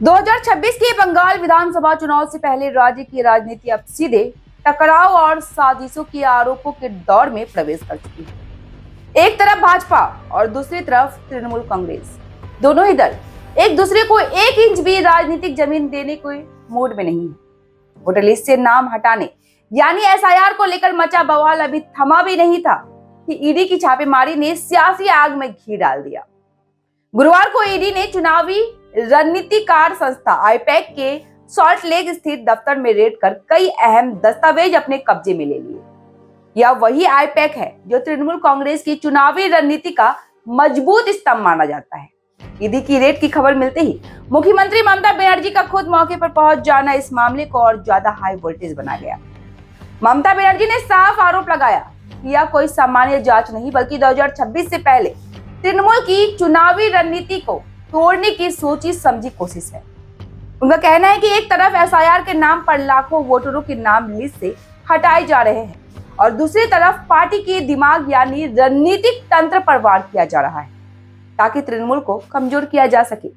2026 के बंगाल विधानसभा चुनाव से पहले राज्य की राजनीति अब सीधे टकराव और साजिशों के आरोपों के दौर में प्रवेश कर चुकी है। एक तरफ भाजपा और दूसरी तरफ तृणमूल कांग्रेस, दोनों ही दल एक दूसरे को एक इंच भी राजनीतिक जमीन देने के मूड में नहीं है। वोटर लिस्ट से नाम हटाने यानी एसआईआर को लेकर मचा बवाल अभी थमा भी नहीं था कि ईडी की छापेमारी ने सियासी आग में घी डाल दिया। गुरुवार को ईडी ने चुनावी रणनीतिकार संस्था आईपैक के सॉल्ट लेक स्थित दफ्तर में रेड कर कई अहम दस्तावेज अपने कब्जे में ले लिए। यह वही आईपैक है जो तृणमूल कांग्रेस की चुनावी रणनीति का मजबूत स्तंभ माना जाता है। ईडी की रेड की खबर मिलते ही मुख्यमंत्री ममता बनर्जी का खुद मौके पर पहुंच जाना इस मामले को और ज्यादा हाई वोल्टेज बना गया। ममता बनर्जी ने साफ आरोप लगाया कि यह कोई सामान्य जांच नहीं बल्कि 2026 से पहले तृणमूल की चुनावी रणनीति को तोड़ने की सोची समझी कोशिश है। उनका कहना है कि एक तरफ एसआईआर के नाम पर लाखों वोटरों के नाम लिस्ट से हटाए जा रहे हैं और दूसरी तरफ पार्टी के दिमाग यानी रणनीतिक तंत्र पर वार किया जा रहा है ताकि तृणमूल को कमजोर किया जा सके।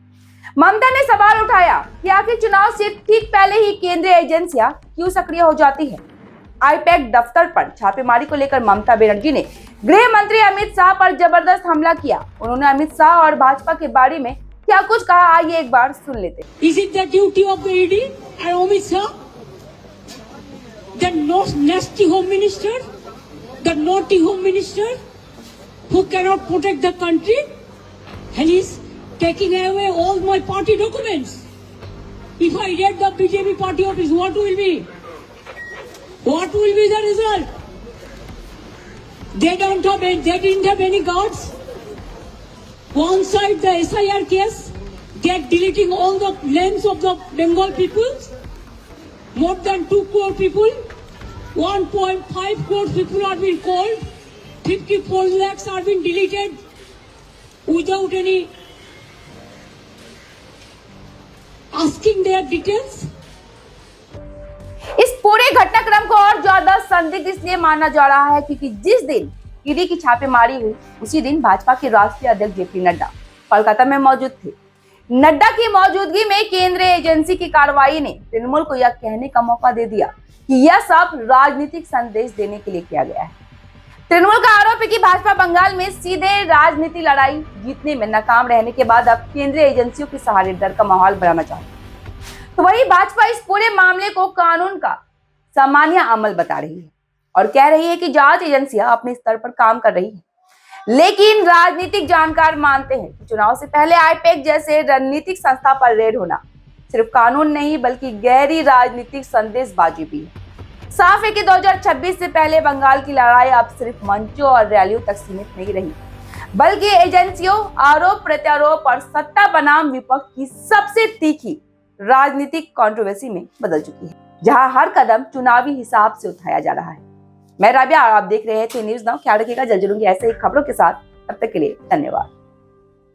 ममता ने सवाल उठाया कि आखिर चुनाव से ठीक पहले ही केंद्रीय एजेंसियां क्यों सक्रिय हो जाती है। आईपैक दफ्तर पर छापेमारी को लेकर ममता बनर्जी ने गृह मंत्री अमित शाह पर जबरदस्त हमला किया। उन्होंने अमित शाह और भाजपा के बारे में क्या कुछ कहा, आइए एक बार सुन लेते। Is it the duty of the ED and Amit Shah, the nasty home minister, the naughty home minister, who cannot protect the country, and is taking away all my party documents? If I raid the BJP party office, what will be? What will be the result? They didn't have any guards. One side the SIR case, they're deleting all the names of the Bengal people. More than 2 crore people, 1.5 crore people are being called. 54 lakhs are being deleted without any asking their details. इस पूरे घटनाक्रम को और ज्यादा संदिग्ध इसलिए माना जा रहा है क्योंकि जिस दिन ईडी की छापेमारी हुई उसी दिन भाजपा के राष्ट्रीय अध्यक्ष जेपी नड्डा कोलकाता में मौजूद थे। नड्डा की मौजूदगी में केंद्रीय एजेंसी की कार्रवाई ने तृणमूल को यह कहने का मौका दे दिया कि यह सब राजनीतिक संदेश देने के लिए किया गया है। तृणमूल का आरोप है कि भाजपा बंगाल में सीधे राजनीति लड़ाई जीतने में नाकाम रहने के बाद अब केंद्रीय एजेंसियों के सहारे डर का माहौल बनाना चाहती है। तो वही भाजपा इस पूरे मामले को कानून का सामान्य अमल बता रही है और कह रही है कि जांच एजेंसियां अपने स्तर पर काम कर रही है। लेकिन राजनीतिक जानकार मानते हैं कि चुनाव से पहले आईपैक जैसे रणनीतिक संस्था पर रेड होना सिर्फ कानून नहीं बल्कि गहरी राजनीतिक संदेशबाजी भी है। साफ है कि 2026 से पहले बंगाल की लड़ाई अब सिर्फ मंचों और रैलियों तक सीमित नहीं रही बल्कि एजेंसियों, आरोप प्रत्यारोप और सत्ता बनाम विपक्ष की सबसे तीखी राजनीतिक कंट्रोवर्सी में बदल चुकी है, जहां हर कदम चुनावी हिसाब से उठाया जा रहा है। मैं राबिया, आप देख रहे थे न्यूज़ नाउ। ख्याल रखिएगा, जल्द जुड़ूंगी ऐसे ही खबरों के साथ। तब तक के लिए धन्यवाद।